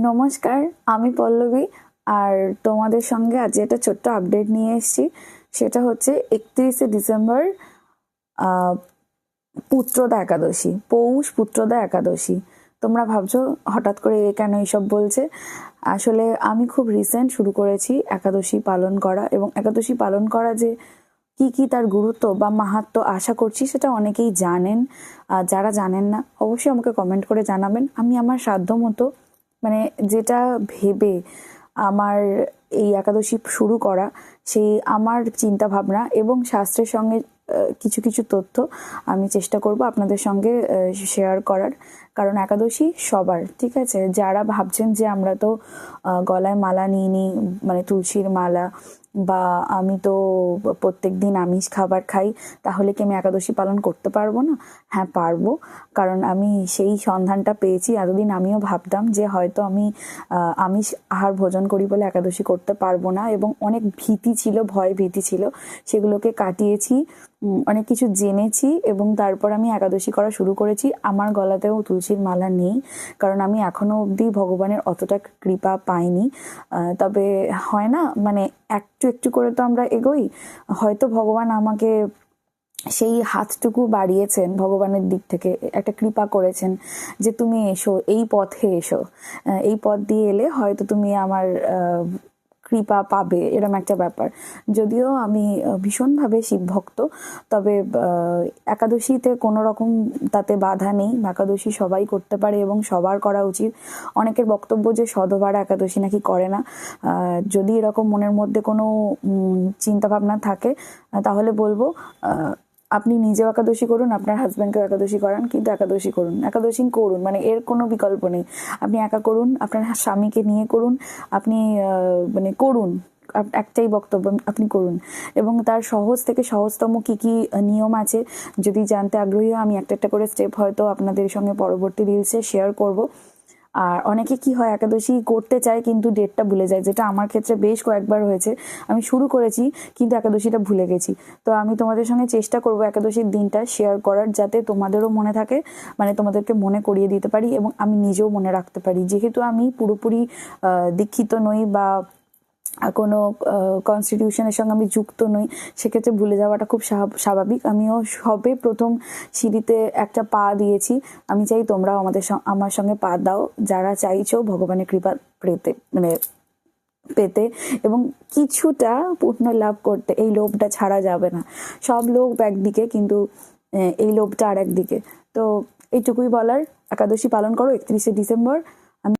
নমস্কার, আমি পল্লবী। আর তোমাদের সঙ্গে আজ একটা ছোট্ট আপডেট নিয়ে এসেছি। সেটা হচ্ছে 31শে ডিসেম্বর, আহ, পুত্রদা একাদশী, পৌষ পুত্রদা একাদশী। তোমরা ভাবছো হঠাৎ করে এ কেন এইসব বলছে। আসলে আমি খুব রিসেন্ট শুরু করেছি একাদশী পালন করা, এবং একাদশী পালন করা যে কি কি তার গুরুত্ব বা মাহাত্ম্য আশা করছি সেটা অনেকেই জানেন। যারা জানেন না অবশ্যই আমাকে কমেন্ট করে জানাবেন। আমি আমার সাধ্য মতো, মানে যেটা ভেবে আমার এই একাদশী শুরু করা, সেই আমার চিন্তা ভাবনা এবং শাস্ত্রের সঙ্গে কিছু কিছু তথ্য আমি চেষ্টা করব আপনাদের সঙ্গে শেয়ার করার। কারণ একাদশী সবার, ঠিক আছে? যারা ভাবছেন যে আমরা তো গলায় মালা নিয়ে নিই, মানে তুলসীর মালা, বা আমি তো প্রত্যেক দিন আমিষ খাবার খাই, তাহলে কি আমি একাদশী পালন করতে পারবো না? হ্যাঁ, পারবো। কারণ আমি সেই সন্ধানটা পেয়েছি। এতদিন আমিও ভাবতাম যে হয়তো আমি আমিষ আহার ভোজন করি বলে একাদশী করতে পারবো না, এবং অনেক ভীতি ছিল, ভয় ভীতি ছিল, সেগুলোকে কাটিয়েছি। অনেক কিছু জেনেছি এবং তারপর আমি একাদশী করা শুরু করেছি। আমার গলাতেও তুলসীর মালা নেই, কারণ আমি এখনো অবধি ভগবানের অতটা কৃপা পাইনি। তবে হয় না, মানে একটু একটু করে তো আমরা এগোই। হয়তো ভগবান আমাকে সেই হাতটুকু বাড়িয়েছেন, ভগবানের দিক থেকে একটা কৃপা করেছেন যে তুমি এসো, এই পথে এসো, এই পথ দিয়ে এলে হয়তো তুমি আমার কৃপা পাবে, এরম একটা ব্যাপার। যদিও আমি ভীষণভাবে শিব ভক্ত, তবে একাদশীতে কোনো রকম তাতে বাধা নেই। একাদশী সবাই করতে পারে এবং সবার করা উচিত। অনেকের বক্তব্য যে সধবার একাদশী নাকি করে না। যদি এরকম মনের মধ্যে কোনো চিন্তাভাবনা থাকে, তাহলে বলবো আপনি নিজেও একাদশী করুন, আপনার হাজব্যান্ডকেও একাদশী করান, কিন্তু একাদশী করুন, একাদশী করুন, মানে এর কোনো বিকল্প নেই। আপনি একা করুন, আপনার স্বামীকে নিয়ে করুন, আপনি মানে করুন। একটাই বক্তব্য, আপনি করুন। এবং তার সহজ থেকে সহজতম কি কি নিয়ম আছে যদি জানতে আগ্রহী, আমি একটা একটা করে স্টেপ হয়তো আপনাদের সঙ্গে পরবর্তী রিলসে শেয়ার করব। আর অনেকে কি হয়, একাদশী করতে চায় কিন্তু ডেটটা ভুলে যায়, যেটা আমার ক্ষেত্রে বেশ কয়েকবার হয়েছে। আমি শুরু করেছি কিন্তু একাদশীটা ভুলে গেছি। তো আমি তোমাদের সঙ্গে চেষ্টা করব একাদশীর দিনটা শেয়ার করার, যাতে তোমাদেরও মনে থাকে, মানে তোমাদেরকে মনে করিয়ে দিতে পারি এবং আমি নিজেও মনে রাখতে পারি। যেহেতু আমি পুরোপুরি দীক্ষিত নই বা কোনো কনস্টিটিউশনের সঙ্গে আমি যুক্ত নই, সেক্ষেত্রে ভুলে যাওয়াটা খুব স্বাভাবিক। আমিও সবে প্রথম সিঁড়িতে একটা পা দিয়েছি। আমি চাই তোমরাও আমার সঙ্গে পা দাও, যারা চাইছো ভগবানের কৃপা পেতে, মানে পেতে এবং কিছুটা পুণ্য লাভ করতে। এই লোভটা ছাড়া যাবে না। সব লোভ একদিকে, কিন্তু এই লোভটা আর একদিকে। তো এইটুকুই বলার। একাদশী পালন করো 31শে ডিসেম্বর।